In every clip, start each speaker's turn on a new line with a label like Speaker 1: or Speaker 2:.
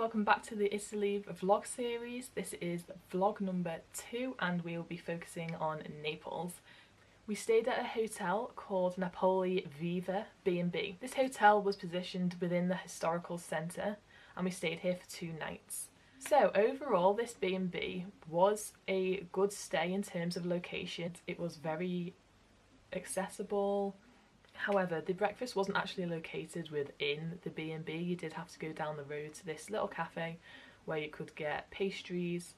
Speaker 1: welcome back to the Italy vlog series. This is vlog number 2 and we'll be focusing on Naples. We stayed at a hotel called Napoli Viva B&B. This hotel was positioned within the historical centre and we stayed here for 2 nights. So overall this B&B was a good stay in terms of location. It was very accessible. However, the breakfast wasn't actually located within the B&B. You did have to go down the road to this little cafe where you could get pastries,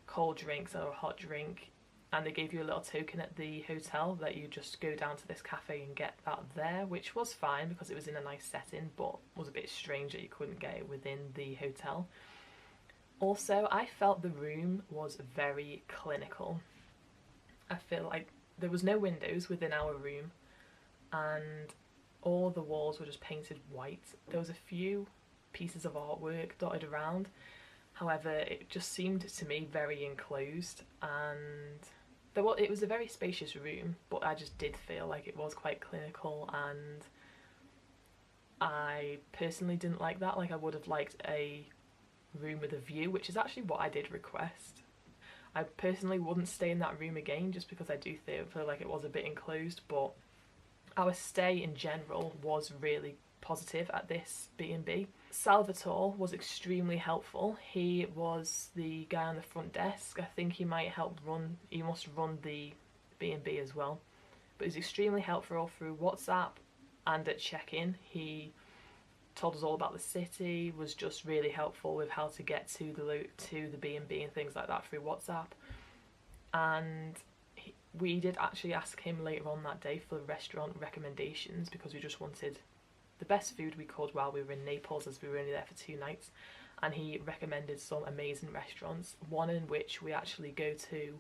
Speaker 1: cold drinks or a hot drink, and they gave you a little token at the hotel that you just go down to this cafe and get that there, which was fine because it was in a nice setting, but was a bit strange that you couldn't get it within the hotel. Also, I felt the room was very clinical. I feel like there was no windows within our room, and all the walls were just painted white. There was a few pieces of artwork dotted around, however it just seemed to me very enclosed, and it was a very spacious room, but I just did feel like it was quite clinical, and I personally didn't like that. Like, I would have liked a room with a view, which is actually what I did request. I personally wouldn't stay in that room again just because I do feel like it was a bit enclosed, but our stay in general was really positive at this B&B. Salvatore was extremely helpful. He was the guy on the front desk. I think he must run the B&B as well. But he was extremely helpful through WhatsApp, and at check-in he told us all about the city, was just really helpful with how to get to the B&B and things like that through WhatsApp. And we did actually ask him later on that day for restaurant recommendations because we just wanted the best food we could while we were in Naples, as we were only there for 2 nights, and he recommended some amazing restaurants, one in which we actually go to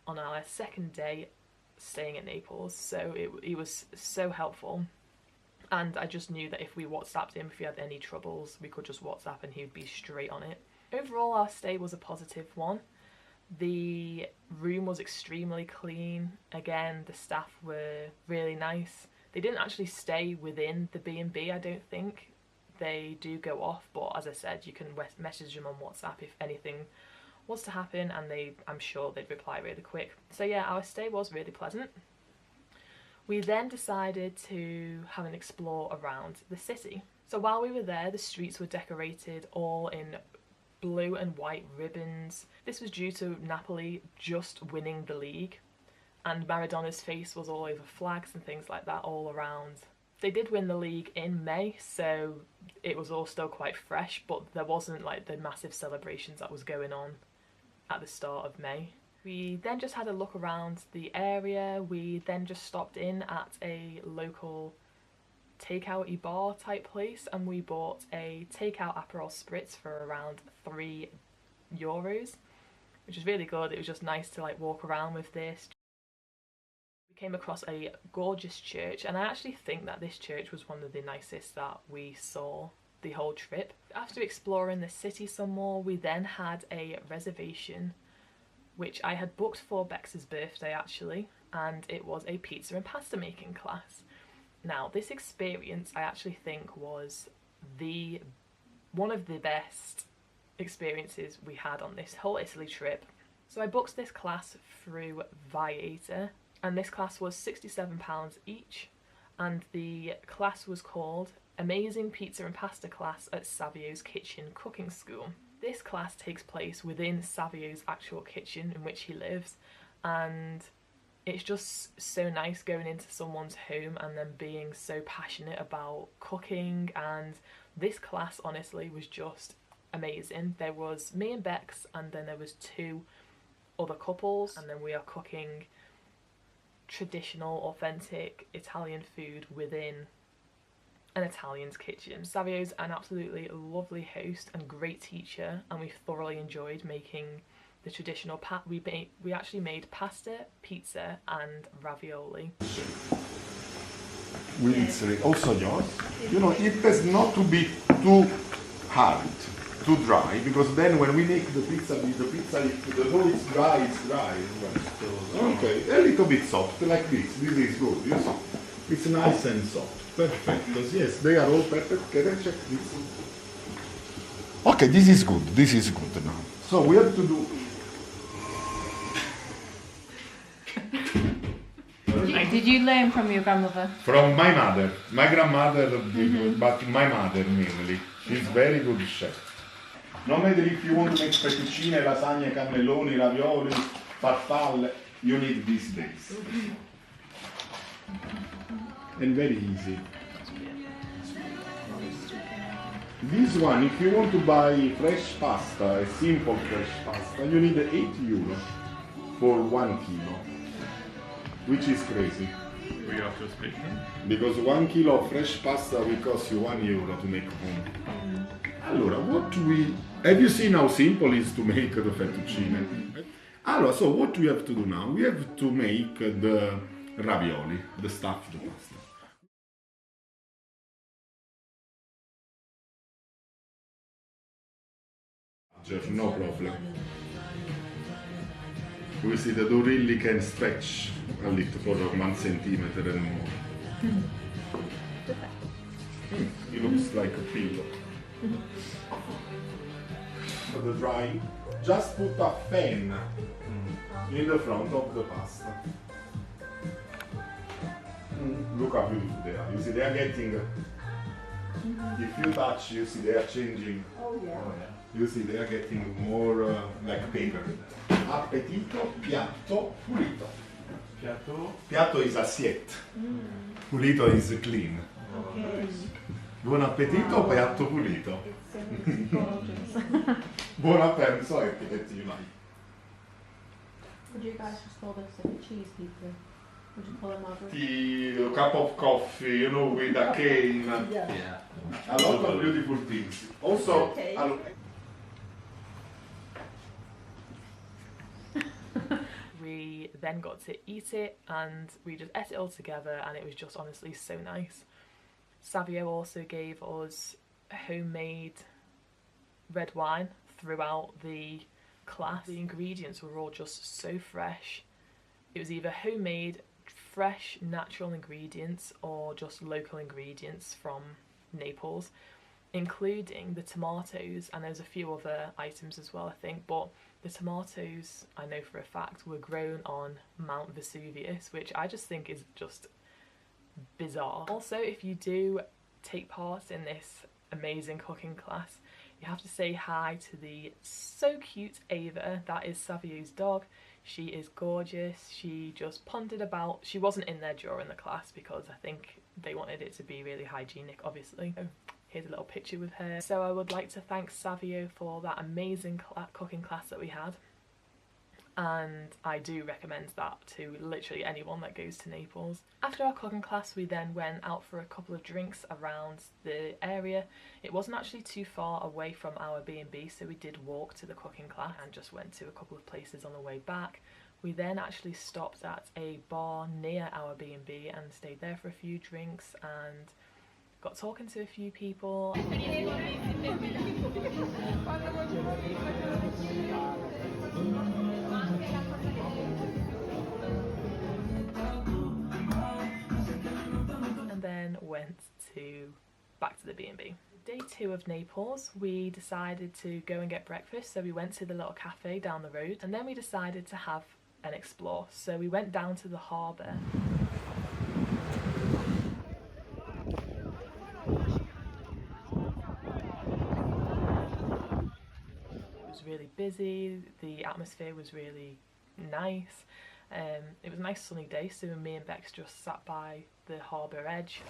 Speaker 1: on our 2nd day staying at Naples. So he was so helpful, and I just knew that if we WhatsApped him, if we had any troubles, we could just WhatsApp and he would be straight on it. Overall, our stay was a positive one. The room was extremely clean. Again, the staff were really nice. They didn't actually stay within the B&B, I don't think. They do go off, but as I said, you can message them on WhatsApp if anything was to happen, and I'm sure they'd reply really quick. So yeah, our stay was really pleasant. We then decided to have an explore around the city. So while we were there, the streets were decorated all in blue and white ribbons. This was due to Napoli just winning the league, and Maradona's face was all over flags and things like that all around. They did win the league in May, so it was all still quite fresh, but there wasn't like the massive celebrations that was going on at the start of May. We then just had a look around the area. We then just stopped in at a local takeout-y bar type place, and we bought a takeout Aperol Spritz for around €3, which is really good. It was just nice to like walk around with this. We came across a gorgeous church, and I actually think that this church was one of the nicest that we saw the whole trip. After exploring the city some more, we then had a reservation which I had booked for Bex's birthday actually, and it was a pizza and pasta making class. Now, this experience I actually think was one of the best experiences we had on this whole Italy trip. So I booked this class through Viator, and this class was £67 each, and the class was called Amazing Pizza and Pasta Class at Savio's Kitchen Cooking School. This class takes place within Savio's actual kitchen in which he lives, and it's just so nice going into someone's home and then being so passionate about cooking. And this class honestly was just amazing. There was me and Bex, and then there was 2 other couples, and then we are cooking traditional authentic Italian food within an Italian's kitchen. Savio's an absolutely lovely host and great teacher, and we thoroughly enjoyed making the traditional we actually made pasta, pizza and ravioli.
Speaker 2: With Italy, also yours. You know, it has not to be too hard, too dry, because then when we make the pizza, if the dough is dry, it's dry. Okay, a little bit soft, like this. This is good, you see. It's nice and soft. Perfect, because yes, they are all perfect. Can I check this? Okay, this is good. This is good now. So we have to do.
Speaker 3: Did you learn from your grandmother?
Speaker 2: From my mother, my grandmother, but my mother mainly. She's very good chef. No matter if you want to make fettuccine, lasagne, cannelloni, ravioli, farfalle, you need these days. And very easy. This one, if you want to buy fresh pasta, a simple fresh pasta, you need 8 euro for 1 kilo, which is crazy.
Speaker 4: We have to speak.
Speaker 2: Because 1 kilo of fresh pasta will cost you 1 euro to make home. Allora, have you seen how simple it is to make the fettuccine? Allora, so what we have to do now? We have to make the ravioli, the stuffed pasta. Jeff, no problem. We see the dough really can stretch a little for 1 centimeter and more. It looks like a pillow. For the drying, just put a fan in the front of the pasta. Look how beautiful they are. You see, they are getting. If you touch, you see they are changing.
Speaker 3: Oh yeah.
Speaker 2: You see, they are getting more like paper. Appetito, piatto, pulito.
Speaker 4: Piatto.
Speaker 2: Piatto is assiette. Pulito is clean.
Speaker 3: Okay.
Speaker 2: Buon appetito, piatto pulito.
Speaker 3: It's gorgeous.
Speaker 2: Buon appetito, etiquette you like.
Speaker 3: Would you guys just call this like a cheese pizza? Would you call it margarita?
Speaker 2: A cup of coffee, you know, with a cane.
Speaker 3: Yeah.
Speaker 4: Yeah.
Speaker 2: A lot of beautiful things. Also,
Speaker 3: Okay.
Speaker 1: We then got to eat it and we just ate it all together and it was just honestly so nice. Savio also gave us homemade red wine throughout the class. The ingredients were all just so fresh. It was either homemade, fresh, natural ingredients or just local ingredients from Naples, including the tomatoes, and there's a few other items as well I think, but the tomatoes, I know for a fact, were grown on Mount Vesuvius, which I just think is just bizarre. Also, if you do take part in this amazing cooking class, you have to say hi to the so cute Ava. That is Savio's dog. She is gorgeous. She just pondered about. She wasn't in there during the class because I think they wanted it to be really hygienic, obviously. So here's a little picture with her. So I would like to thank Savio for that amazing cooking class that we had. And I do recommend that to literally anyone that goes to Naples. After our cooking class, we then went out for a couple of drinks around the area. It wasn't actually too far away from our B&B, so we did walk to the cooking class and just went to a couple of places on the way back. We then actually stopped at a bar near our B&B and stayed there for a few drinks and got talking to a few people. And then went back to the B&B. Day 2 of Naples, we decided to go and get breakfast, so we went to the little cafe down the road and then we decided to have an explore. So we went down to the harbour. It was really busy, the atmosphere was really nice. It was a nice sunny day, so me and Bex just sat by the harbour edge.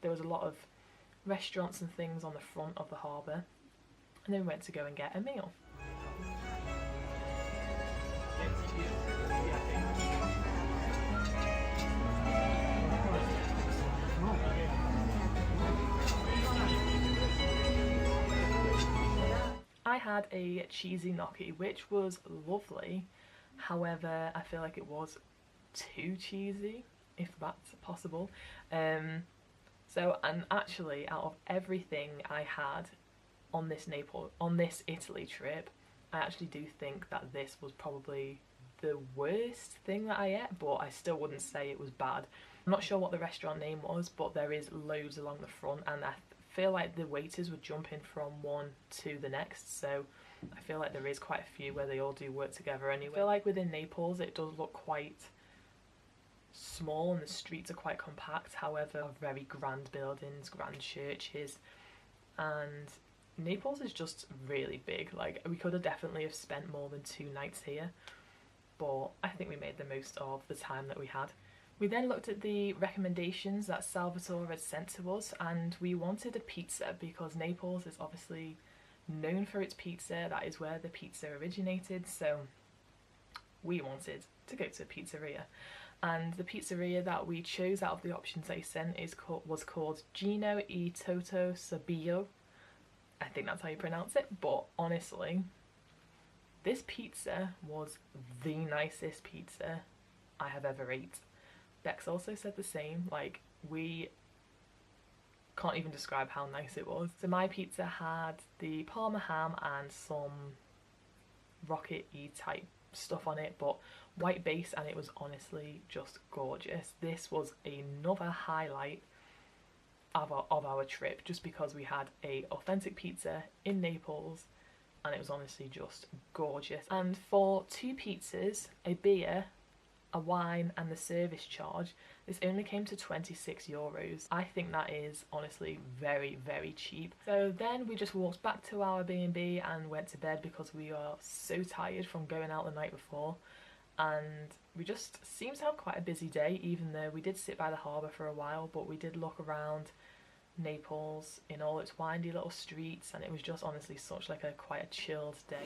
Speaker 1: There was a lot of restaurants and things on the front of the harbour, and then we went to go and get a meal. I had a cheesy gnocchi, which was lovely. However, I feel like it was too cheesy. if that's possible. And actually, out of everything I had on this Italy trip, I actually do think that this was probably the worst thing that I ate, but I still wouldn't say it was bad. I'm not sure what the restaurant name was, but there is loads along the front, and I feel like the waiters would jump in from one to the next, so I feel like there is quite a few where they all do work together anyway. I feel like within Naples it does look quite small and the streets are quite compact, however very grand buildings, grand churches, and Naples is just really big. Like, we could have definitely have spent more than 2 nights here, but I think we made the most of the time that we had. We then looked at the recommendations that Salvatore had sent to us, and we wanted a pizza because Naples is obviously known for its pizza. That is where the pizza originated, so we wanted to go to a pizzeria. And the pizzeria that we chose out of the options that he sent was called Gino e Toto Sabio. I think that's how you pronounce it, but honestly, this pizza was the nicest pizza I have ever ate. Bex also said the same. Like, we can't even describe how nice it was. So my pizza had the Parma ham and some rocket-y type stuff on it, but white base, and it was honestly just gorgeous. This was another highlight of our trip, just because we had a authentic pizza in Naples and it was honestly just gorgeous. And for 2 pizzas, a beer, a wine and the service charge, this only came to €26. I think that is honestly very, very cheap. So then we just walked back to our B&B and went to bed because we are so tired from going out the night before, and we just seemed to have quite a busy day, even though we did sit by the harbour for a while, but we did look around Naples in all its windy little streets, and it was just honestly such like a quite a chilled day.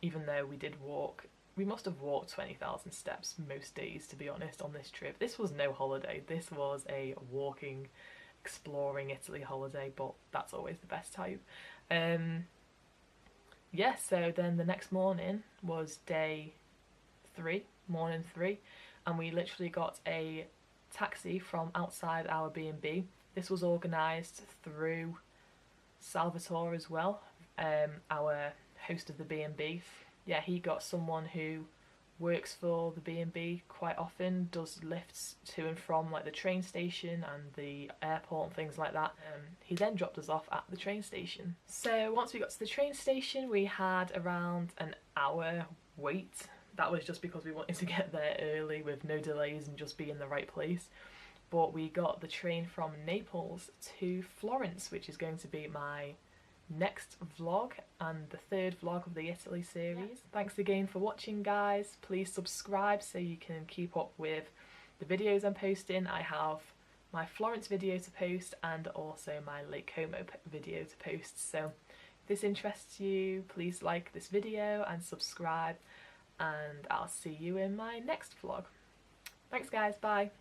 Speaker 1: Even though we did walk, we must have walked 20,000 steps most days, to be honest, on this trip. This was no holiday, this was a walking, exploring Italy holiday, but that's always the best type. Yeah, so then the next morning was morning 3, and we literally got a taxi from outside our B&B. This was organised through Salvatore as well, our host of the B&B. Yeah, he got someone who works for the B&B quite often, does lifts to and from like the train station and the airport and things like that. He then dropped us off at the train station. So once we got to the train station, we had around an hour wait. That was just because we wanted to get there early with no delays and just be in the right place. But we got the train from Naples to Florence, which is going to be my next vlog and the 3rd vlog of the Italy series. Yeah. Thanks again for watching, guys. Please subscribe so you can keep up with the videos I'm posting. I have my Florence video to post and also my Lake Como video to post, so if this interests you, please like this video and subscribe, and I'll see you in my next vlog. Thanks guys, bye.